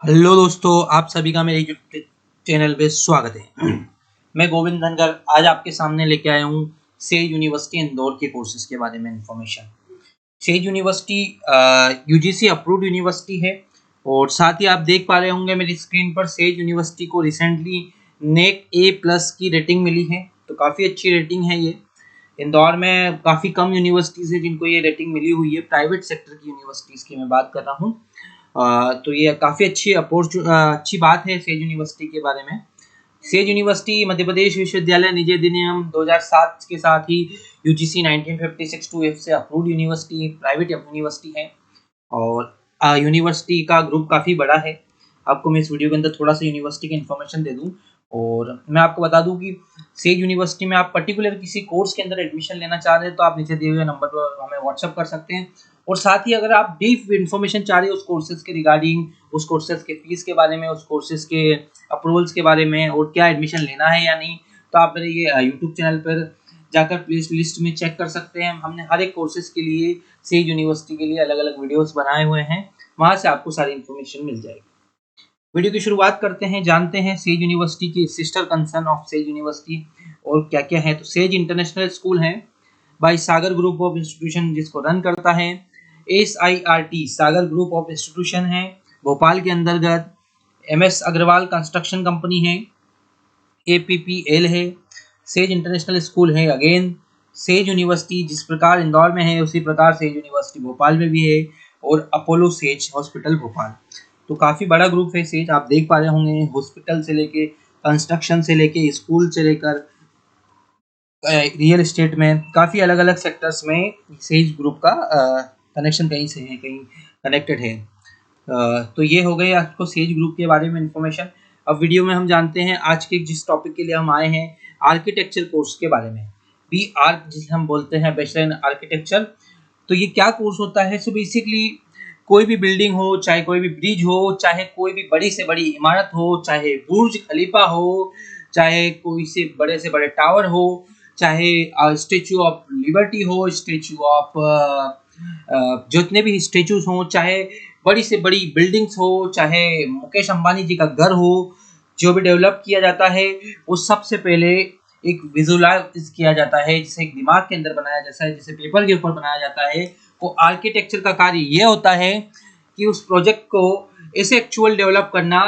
Hello दोस्तों, आप सभी का मेरे यूट्यूब चैनल पे स्वागत है। मैं गोविंद धनगर आज आपके सामने लेके आया हूँ सेज यूनिवर्सिटी इंदौर के कोर्सेज के बारे में information. Says university UGC approved university है और साथ ही आप देख पा रहे होंगे मेरी स्क्रीन पर सेज यूनिवर्सिटी को रिसेंटली नेक A+ की रेटिंग मिली है, तो काफ़ी अच्छी रेटिंग है ये। इंदौर में काफ़ी कम यूनिवर्सिटीज़ है जिनको ये रेटिंग मिली हुई है, प्राइवेट सेक्टर की यूनिवर्सिटीज़ की मैं बात कर रहा हूँ। तो ये काफ़ी अच्छी बात है सेज यूनिवर्सिटी के बारे में। सेज यूनिवर्सिटी मध्य प्रदेश विश्वविद्यालय निजी अधिनियम 2007 के साथ ही यूजीसी 1956-2F से अप्रूव्ड यूनिवर्सिटी प्राइवेट यूनिवर्सिटी है और यूनिवर्सिटी का ग्रुप काफ़ी बड़ा है। आपको मैं इस वीडियो के अंदर थोड़ा सा यूनिवर्सिटी की इन्फॉर्मेशन दे दूं और मैं आपको बता दूं कि सेज यूनिवर्सिटी में आप पर्टिकुलर किसी कोर्स के अंदर एडमिशन लेना चाह रहे हैं तो आप नीचे दिए हुए नंबर पर हमें व्हाट्सअप कर सकते हैं। और साथ ही अगर आप डीप इन्फॉर्मेशन चाह रहे हैं उस कोर्सेज के रिगार्डिंग, उस कोर्सेज के फीस के बारे में, उस कोर्सेज के अप्रूवल्स के बारे में और क्या एडमिशन लेना है या नहीं, तो आप मेरे ये यूट्यूब चैनल पर जाकर प्लेस लिस्ट में चेक कर सकते हैं। हमने हर एक कोर्सेज के लिए सेज यूनिवर्सिटी के लिए अलग अलग वीडियोस बनाए हुए हैं, वहां से आपको सारी इन्फॉर्मेशन मिल जाएगी। वीडियो की शुरुआत करते हैं, जानते हैं सेज यूनिवर्सिटी की sister concern of says university और क्या क्या है। तो सेज इंटरनेशनल स्कूल है by Sagar group of institution जिसको रन करता है। SIRT Sagar group of institution है भोपाल के अंतर्गत। MS अग्रवाल कंस्ट्रक्शन कंपनी है, APPL है। सेज इंटरनेशनल स्कूल है अगेन। सेज यूनिवर्सिटी जिस प्रकार इंदौर में है उसी प्रकार सेज यूनिवर्सिटी भोपाल में भी है और अपोलो सेज हॉस्पिटल भोपाल। तो काफ़ी बड़ा ग्रुप है सेज, आप देख पा रहे होंगे हॉस्पिटल से लेके कंस्ट्रक्शन से लेके स्कूल से लेकर रियल एस्टेट में काफ़ी अलग अलग सेक्टर्स में सेज ग्रुप का कनेक्शन कहीं से है, कहीं कनेक्टेड है। तो ये हो गई आपको सेज ग्रुप के बारे में इंफॉर्मेशन। अब वीडियो में हम जानते हैं आज के जिस टॉपिक के लिए हम आए हैं आर्किटेक्चर कोर्स के बारे में। BArch जिसे हम बोलते हैं, बैचलर इन आर्किटेक्चर। तो ये क्या कोर्स होता है? सो बेसिकली कोई भी बिल्डिंग हो, चाहे कोई भी ब्रिज हो, चाहे कोई भी बड़ी से बड़ी इमारत हो, चाहे बुर्ज खलीफा हो, चाहे कोई से बड़े टावर हो, चाहे स्टेचू ऑफ लिबर्टी हो, स्टेचू ऑफ जितने भी स्टेचूज हो, चाहे बड़ी से बड़ी बिल्डिंग्स हो, चाहे मुकेश अंबानी जी का घर हो, जो भी डेवलप किया जाता है वो सबसे पहले एक विजुअलाइज किया जाता है, जिसे एक दिमाग के अंदर बनाया जाता है, जिसे पेपर के ऊपर बनाया जाता है। वो आर्किटेक्चर का कार्य ये होता है कि उस प्रोजेक्ट को ऐसे एक्चुअल डेवलप करना,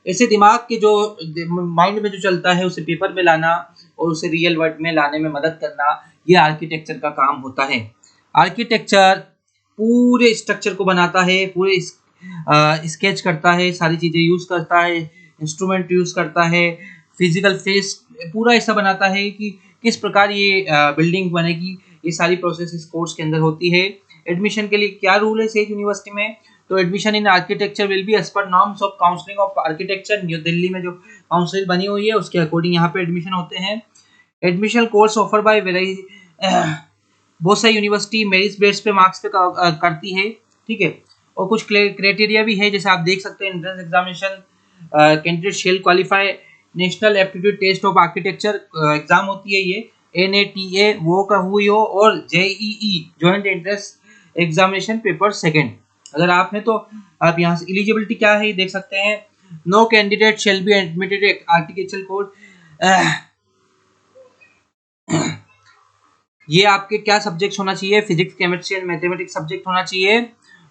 ऐसे दिमाग के जो माइंड में जो चलता है उसे पेपर में लाना और उसे रियल वर्ल्ड में लाने में मदद करना, ये आर्किटेक्चर का काम होता है। आर्किटेक्चर पूरे स्ट्रक्चर को बनाता है, पूरे स्केच करता है, सारी चीज़ें यूज़ करता है, इंस्ट्रूमेंट यूज़ करता है, फिजिकल फेस पूरा ऐसा बनाता है कि किस प्रकार ये बिल्डिंग बनेगी। ये सारी प्रोसेस इस कोर्स के अंदर होती है। एडमिशन के लिए क्या रूल है सेज यूनिवर्सिटी में? तो admission in architecture will be as per norms of counselling of architecture. New Delhi में जो काउंसिल बनी हुई है उसके अकॉर्डिंग यहाँ पे एडमिशन होते हैं। एडमिशन कोर्स ऑफर बाय बहुत सारी यूनिवर्सिटी मेरिट बेस पे मार्क्स पे करती है, ठीक है। और कुछ क्राइटेरिया भी है, जैसे आप देख सकते हैं entrance examination candidate shall qualify national aptitude test of architecture exam होती है ये, NATA वो का हुई हो, और JEE joint entrance examination paper second अगर आप हैं तो आप यहाँ से एलिजिबिलिटी क्या है ये देख सकते हैं। No candidate shall be admitted architecture course. ये आपके क्या सब्जेक्ट होना चाहिए? Physics, chemistry and mathematics subject होना चाहिए।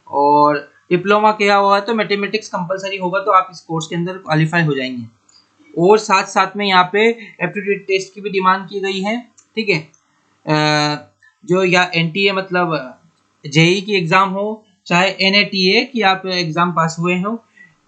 और डिप्लोमा किया हुआ है तो मैथमेटिक्स कंपलसरी होगा, तो आप इस कोर्स के अंदर क्वालिफाई हो जाएंगे। और साथ साथ में यहाँ पे एप्टीट्यूड टेस्ट की भी डिमांड की गई है, ठीक है। जो या NTA मतलब JEE की एग्जाम हो, चाहे NATA की आप एग्जाम पास हुए हो।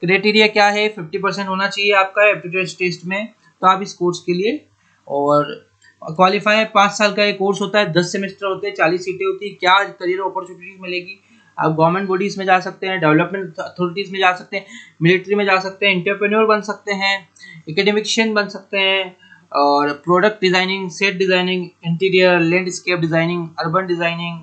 क्राइटेरिया क्या है? 50% होना चाहिए आपका एप्टीट्यूड टेस्ट में, तो आप इस कोर्स के लिए। और क्वालिफाई 5 साल का ये कोर्स होता है, 10 सेमेस्टर होते हैं, 40 सीटें होती है। क्या करियर अपॉर्चुनिटीज मिलेगी? आप गवर्नमेंट बॉडीज में जा सकते हैं, डेवलपमेंट अथॉरिटीज में जा सकते हैं, मिलिट्री में जा सकते हैं, एंटरप्रेन्योर बन सकते हैं, एकेडमिशियन बन सकते हैं, और product designing, set designing, interior, landscape designing, urban designing,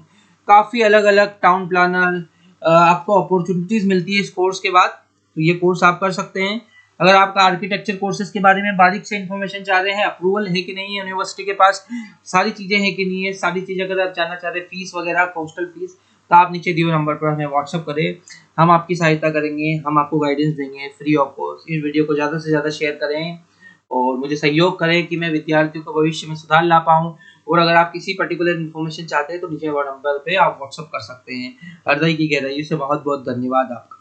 काफ़ी अलग अलग टाउन प्लानर, आपको अपॉर्चुनिटीज मिलती है इस कोर्स के बाद। तो ये कोर्स आप कर सकते हैं। अगर आपका आर्किटेक्चर कोर्सेज के बारे में बारीक से इन्फॉर्मेशन चाह रहे हैं, अप्रूवल है कि नहीं है यूनिवर्सिटी के पास, सारी चीज़ें हैं कि नहीं है, सारी चीज़ें अगर आप जानना चाह रहे हैं, फीस वगैरह, हॉस्टल फीस, तो आप नीचे दिए हुए नंबर पर हमें व्हाट्सअप करें, हम आपकी सहायता करेंगे, हम आपको गाइडेंस देंगे फ्री ऑफ कॉस्ट। इस वीडियो को ज़्यादा से ज़्यादा शेयर करें और मुझे सहयोग करें कि मैं विद्यार्थियों को भविष्य में सुधार ला पाऊँ। और अगर आप किसी पर्टिकुलर इन्फॉर्मेशन चाहते हैं तो नीचे वाले नंबर पे आप व्हाट्सअप कर सकते हैं। हृदय की गहराइयों से बहुत बहुत धन्यवाद आपका।